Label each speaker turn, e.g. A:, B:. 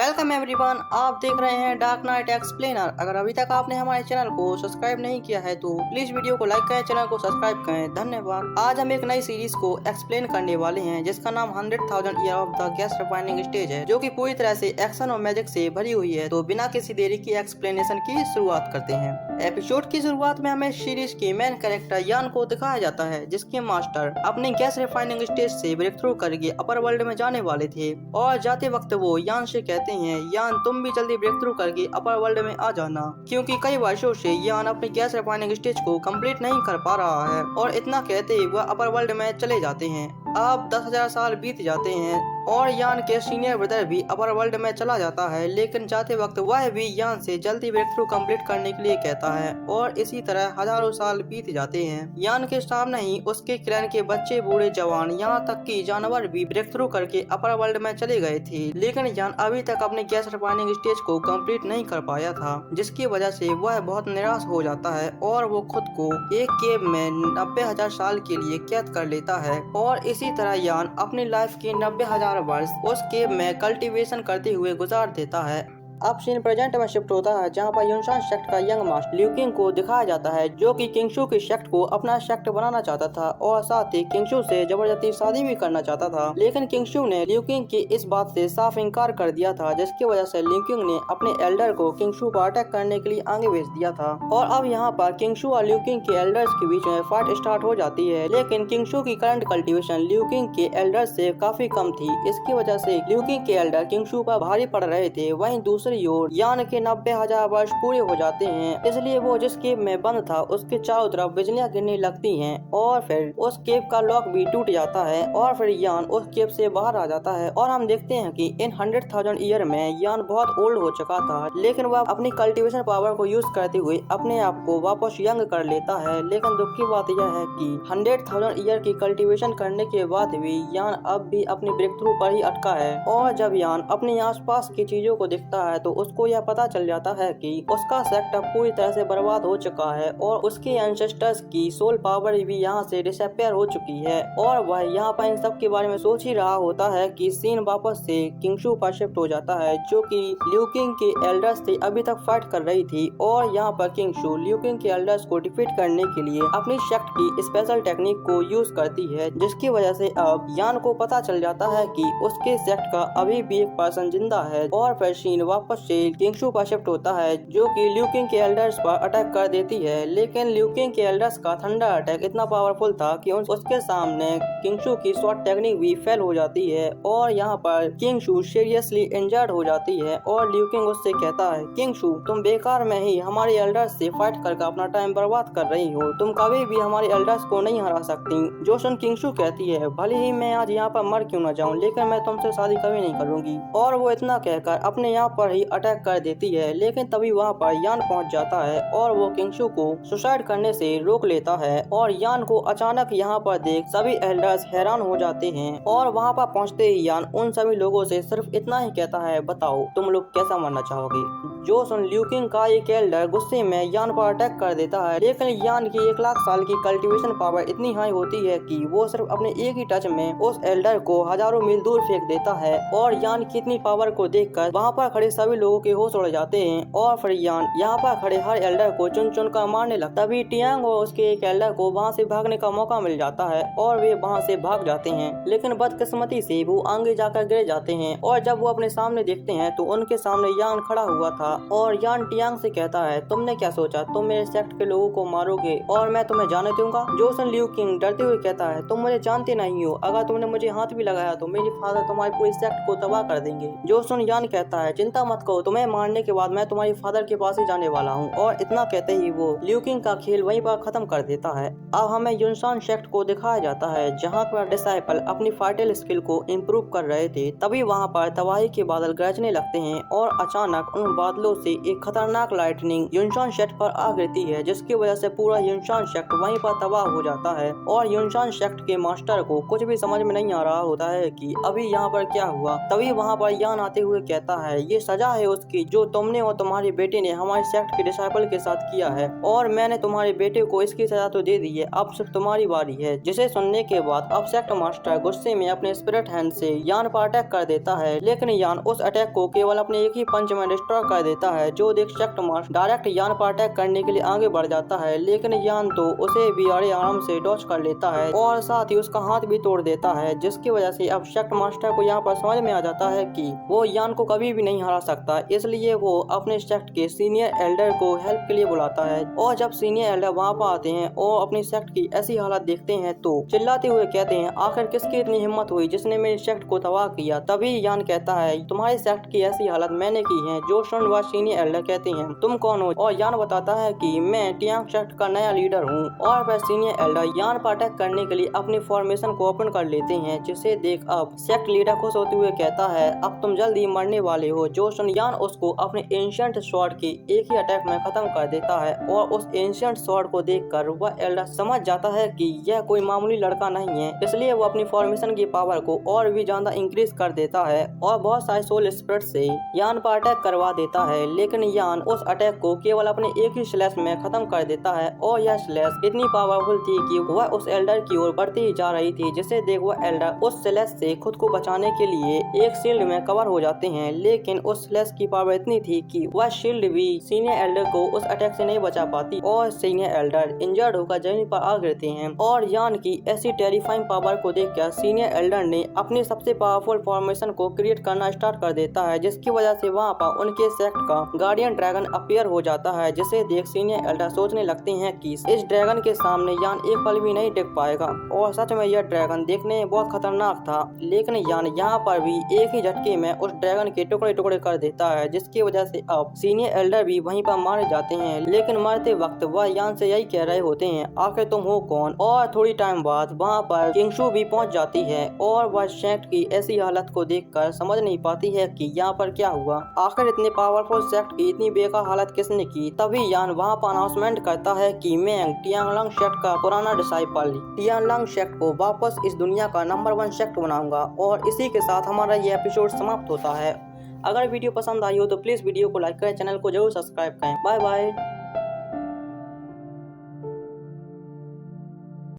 A: Welcome everyone, आप देख रहे हैं डार्क नाइट एक्सप्लेनर। अगर अभी तक आपने हमारे चैनल को सब्सक्राइब नहीं किया है तो प्लीज वीडियो को लाइक करें, चैनल को सब्सक्राइब करें। धन्यवाद। आज हम एक नई सीरीज को एक्सप्लेन करने वाले हैं जिसका नाम 100,000 year of the gas refining stage है, जो कि पूरी तरह से एक्शन और मैजिक से भरी हुई है। तो बिना किसी देरी की एक्सप्लेनेशन की शुरुआत करते हैं। एपिसोड की शुरुआत में हमें सीरीज के मेन कैरेक्टर यान को दिखाया जाता है, जिसके मास्टर अपने गैस रिफाइनिंग स्टेज से ब्रेक थ्रू करके अपर वर्ल्ड में जाने वाले थे और जाते वक्त वो यान से कहते हैं, यान तुम भी जल्दी ब्रेक थ्रू करके अपर वर्ल्ड में आ जाना, क्योंकि कई वर्षों से यान अपने गैस रिफाइनिंग स्टेज को कंप्लीट नहीं कर पा रहा है। और इतना कहते ही वह अपर वर्ल्ड में चले जाते हैं। अब 10,000 साल बीत जाते हैं और यान के सीनियर ब्रदर भी अपर वर्ल्ड में चला जाता है, लेकिन जाते वक्त वह भी यान से जल्दी ब्रेक थ्रू कंप्लीट करने के लिए कहता है। और इसी तरह हजारों साल बीत जाते हैं। यान के सामने ही उसके क्लैन के बच्चे, बूढ़े, जवान, यहाँ तक कि जानवर भी ब्रेक थ्रू करके अपर वर्ल्ड में चले गए थे, लेकिन यान अभी तक अपने गैस रिफाइनिंग स्टेज को कंप्लीट नहीं कर पाया था, जिसकी वजह से वह बहुत निराश हो जाता है और वो खुद को एक केव में 90,000 साल के लिए कैद कर लेता है। और इसी तरह यान अपनी लाइफ के 90,000 वर्ष उस केव में कल्टीवेशन करते हुए गुजार देता है। अब सीन प्रेजेंट में शिफ्ट होता है, जहां पर युनशान सेक्ट का यंग मास्टर लियू किंग को दिखाया जाता है, जो कि किंगशू के सेक्ट को अपना सेक्ट बनाना चाहता था और साथ ही किंगशू से जबरदस्ती शादी भी करना चाहता था। लेकिन किंगशू ने लियू किंग की इस बात से साफ इनकार कर दिया था, जिसकी वजह से लियू किंग ने अपने एल्डर को किंगशू पर अटैक करने के लिए आगे भेज दिया था। और अब यहाँ पर किंगशू और लियू किंग के एल्डर्स के बीच में फाइट स्टार्ट हो जाती है, लेकिन किंगशू की करंट कल्टीवेशन लियू किंग के एल्डर्स से काफी कम थी। इसकी वजह से लियू किंग के एल्डर किंगशू पर भारी पड़ रहे थे। वहीं दूसरी ओर यान के 90,000 वर्ष पूरे हो जाते हैं, इसलिए वो जिस केव में बंद था उसके चारों तरफ बिजलियां गिरने लगती हैं और फिर उस केव का लॉक भी टूट जाता है और फिर यान उस केव से बाहर आ जाता है। और हम देखते हैं कि इन 100,000 ईयर में यान बहुत ओल्ड हो चुका था, लेकिन वह अपनी कल्टीवेशन पावर को यूज करते हुए अपने आप को वापस यंग कर लेता है। लेकिन दुख की बात यह है कि 100,000 ईयर की कल्टीवेशन करने के बाद भी यान अब भी अपनी ब्रेक थ्रू पर ही अटका है। और जब यान अपने आसपास की चीजों को देखता है तो उसको यह पता चल जाता है कि उसका सेक्टर पूरी तरह से बर्बाद हो चुका है और उसके एंसेस्टर्स की सोल पावर भी यहाँ से डिसअपीयर हो चुकी है। और वह यहाँ पर इन सब के बारे में सोच ही रहा होता है कि सीन वापस से किंगशू पर शिफ्ट हो जाता है, जो कि लियू किंग के एल्डर्स से अभी तक फाइट कर रही थी। और यहाँ पर किंगशू लियू किंग के एल्डर्स को डिफीट करने के लिए अपनी सेक्ट की स्पेशल टेक्निक को यूज करती है, जिसकी वजह से अब यान को पता चल जाता है कि उसके सेक्ट का अभी भी एक पर्सन जिंदा है। और फिर सीन वापस से किंगशू पर शिफ्ट होता है, जो कि लियू किंग के एल्डर्स पर अटैक कर देती है। लेकिन लियू किंग के एल्डर्स का थंडर अटैक इतना पावरफुल था कि उसके सामने किंगशू की शॉर्ट टेक्निक भी फेल हो जाती है और यहाँ पर किंगशू सीरियसली इंजर्ड हो जाती है। और लियू किंग उससे कहता है, किंगशू तुम बेकार में ही हमारे एल्डर्स से फाइट करके अपना टाइम बर्बाद कर रही हो, तुम कभी भी हमारे एल्डर्स को नहीं हरा सकती। जो सुन किंगशू कहती है, भले ही मैं आज यहाँ पर मर क्यों न जाऊँ, लेकिन मैं तुमसे शादी कभी नहीं करूंगी। और वो इतना कहकर अपने यहाँ पर ही अटैक कर देती है। लेकिन तभी वहाँ पर यान पहुँच जाता है और वो किंगशू को सुसाइड करने से रोक लेता है। और यान को अचानक यहाँ पर देख सभी एल्डर्स हैरान हो जाते हैं। और वहाँ पर पहुँचते ही यान उन सभी लोगों से सिर्फ इतना ही कहता है, बताओ तुम लोग कैसा मरना चाहोगे। जो सुन लियू किंग का एक एल्डर गुस्से में यान पर अटैक कर देता है, लेकिन यान की 1 लाख साल की कल्टीवेशन पावर इतनी हाई होती है कि वो सिर्फ अपने एक ही टच में उस एल्डर को हजारों मील दूर फेंक देता है। और यान की इतनी पावर को देखकर वहाँ पर खड़े सभी लोगों के होश उड़ जाते हैं और फिर यान यहाँ पर खड़े हर एल्डर को चुन चुन कर मारने लगता है। तभी टियांग और उसके एक एल्डर को वहाँ से भागने का मौका मिल जाता है और वे वहाँ से भाग जाते हैं, लेकिन बदकिस्मती से वो आगे जाकर गिर जाते हैं। और जब वो अपने सामने देखते हैं तो उनके सामने यान खड़ा हुआ था। और यान टियांग से कहता है, तुमने क्या सोचा, तुम मेरे सेक्ट के लोगों को मारोगे और मैं तुम्हें जाने दूंगा। जोसन लियू किंग डरते हुए कहता है, तुम मुझे जानते नहीं हो, अगर तुमने मुझे हाथ भी लगाया तो मेरे फादर तुम्हारी पूरी सेक्ट को तबाह कर देंगे। जोसन यान कहता है, चिंता मत करो, तुम्हें मारने के बाद मैं तुम्हारी फादर के पास ही जाने वाला हूँ। और इतना कहते ही वो लियू किंग का खेल वहीं पर खत्म कर देता है। अब हमें युनशान सेक्ट को दिखाया जाता है, जहाँ पर डिसाइपल अपनी फाइटल स्किल को इम्प्रूव कर रहे थे। तभी वहाँ पर तबाही के बादल गरजने लगते हैं और अचानक उन बादलों से एक खतरनाक लाइटनिंग युनशान सेक्ट पर आ गिरती है, जिसकी वजह से पूरा युनशान सेक्ट वहीं पर तबाह हो जाता है। और युनशान सेक्ट के मास्टर को कुछ भी समझ में नहीं आ रहा होता है कि अभी यहाँ पर क्या हुआ। तभी वहाँ पर यान आते हुए कहता है, ये सजा सजा है उसकी जो तुमने और तुम्हारे बेटे ने हमारे सेक्ट के डिसाइपल के साथ किया है, और मैंने तुम्हारे बेटे को इसकी सजा तो दे दी है, अब सिर्फ तुम्हारी बारी है। जिसे सुनने के बाद अब सेक्ट मास्टर गुस्से में अपने स्पिरिट हैंड से यान पर अटैक कर देता है, लेकिन यान उस अटैक को केवल अपने एक ही पंच में डिस्ट्रॉय कर देता है। जो देख सेक्ट मास्टर डायरेक्ट यान पर अटैक करने के लिए आगे बढ़ जाता है, लेकिन यान तो उसे भी बड़े आराम से डॉच कर लेता है और साथ ही उसका हाथ भी तोड़ देता है, जिसकी वजह से अब सेक्ट मास्टर को यहाँ पर समझ में आ जाता है कि वो यान को कभी भी नहीं हरा सकता। इसलिए वो अपने सेक्ट के सीनियर एल्डर को हेल्प के लिए बुलाता है, और जब सीनियर एल्डर वहाँ पर आते हैं और अपनी सेक्ट की ऐसी हालत देखते हैं तो चिल्लाते हुए कहते हैं, आखिर किसकी इतनी हिम्मत हुई जिसने मेरी सेक्ट को तबाह किया। तभी यान कहता है, तुम्हारी सेक्ट की ऐसी हालत मैंने की है। जो सुन वह सीनियर एल्डर कहते हैं, तुम कौन हो? और यान बताता है कि मैं टियांग सेक्ट का नया लीडर हूँ। और वह सीनियर एल्डर यान पर अटैक करने के लिए अपनी फॉर्मेशन को ओपन कर लेते हैं, जिसे देख अब सेक्ट लीडर खुश होते हुए कहता है, अब तुम जल्दी मरने वाले हो। जो सुन यान उसको अपने एंशिएंट स्वॉर्ड के एक ही अटैक में खत्म कर देता है, और उस एंशिएंट स्वॉर्ड को देखकर वह एल्डर समझ जाता है कि यह कोई मामूली लड़का नहीं है। इसलिए वो अपनी फॉर्मेशन की पावर को और भी ज्यादा इंक्रीज कर देता है और बहुत सारे सोल स्पिरिट से यान पर अटैक करवा देता है, लेकिन यान उस अटैक को केवल अपने एक ही स्लैश में खत्म कर देता है। और यह स्लैश इतनी पावरफुल थी कि वह उस एल्डर की ओर बढ़ती ही जा रही थी, जिसे देख वह एल्डर उस स्लैश से खुद को बचाने के लिए एक शील्ड में कवर हो जाते हैं, लेकिन उस स्लैश की पावर इतनी थी कि वह शील्ड भी सीनियर एल्डर को उस अटैक से नहीं बचा पाती और सीनियर एल्डर इंजर्ड होकर जमीन पर आ गिरते हैं। और यान की ऐसी टेरिफाइंग पावर को देखकर सीनियर एल्डर ने अपनी सबसे पावरफुल फॉर्मेशन को क्रिएट करना स्टार्ट कर देता है, जिसकी वजह से वहाँ पर उनके सेक्ट का गार्डियन ड्रैगन अपीयर हो जाता है, जिसे देख सीनियर एल्डर सोचने लगते हैं कि इस ड्रैगन के सामने यान एक पल भी नहीं टिक पाएगा। और सच में यह ड्रैगन देखने में बहुत खतरनाक था, लेकिन यान यहाँ पर भी एक ही झटके में उस ड्रैगन के टुकड़े टुकड़े कर देता है, जिसकी वजह से अब सीनियर एल्डर भी वहीं पर मारे जाते हैं। लेकिन मरते वक्त वह यान से यही कह रहे होते हैं, आखिर तुम हो कौन? और थोड़ी टाइम बाद वहाँ पर किंगशू भी पहुँच जाती है, और वह सेक्ट की ऐसी हालत को देखकर समझ नहीं पाती है कि यहाँ पर क्या हुआ। आखिर इतने पावरफुल सेक्ट की इतनी बेकार हालत किसने की? तभी यान वहाँ पर अनाउंसमेंट करता है कि मैं टियांगलांग सेक्ट का पुराना डिसाइपल टियांगलांग सेक्ट को वापस इस दुनिया का नंबर 1 सेक्ट बनाऊंगा। और इसी के साथ हमारा ये एपिसोड समाप्त होता है। अगर वीडियो पसंद आई हो तो प्लीज वीडियो को लाइक करें, चैनल को जरूर सब्सक्राइब करें। Bye bye.